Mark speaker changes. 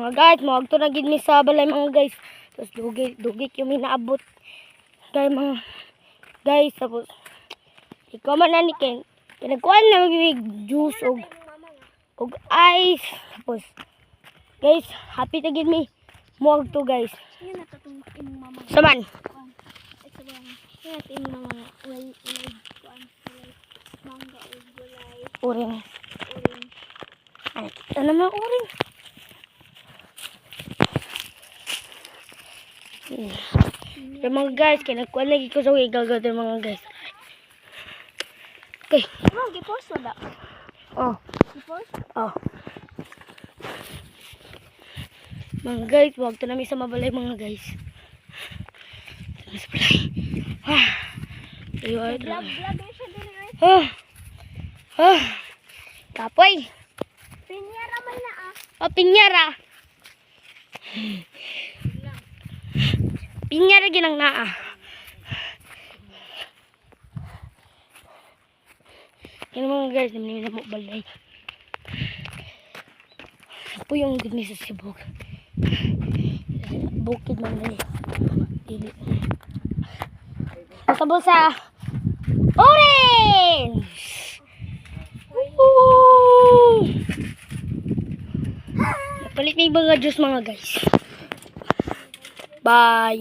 Speaker 1: Mga guys, mawag to na gid mi sa balay mga guys. Tapos dugi yung minaabot. Kaya mga guys, tapos ikaw man na ni Ken. Pinagkuhan na mag juice og ice. Tapos guys, happy na gid mi. Mawag to guys.
Speaker 2: Yan na katong imong mama.
Speaker 1: Saman.
Speaker 2: Ay sabang. Yan na imong mama nga. Walay kuan mangga o gulay.
Speaker 1: Uring.
Speaker 2: Uring.
Speaker 1: Ay, kita naman uring. So mga guys, kinagkuhan lagi ko sa igagad mga guys. Okay.
Speaker 2: Ano gipos wala?
Speaker 1: Oh.
Speaker 2: Gipos?
Speaker 1: Oh. Mga guys, wag to namin sa mabalay mga guys. Sa balay. Ayun.
Speaker 2: Vlog siya dili ay.
Speaker 1: Kapoy.
Speaker 2: Pinyara man na
Speaker 1: Pinyara. Pinyara ginang naa. Yan mga guys, namin na mo balay. Ito yung gini sa Sibog. Bukid man na dili. Pasabol sa orange! Woohoo! Napalit na yung mga juice mga guys. Bye!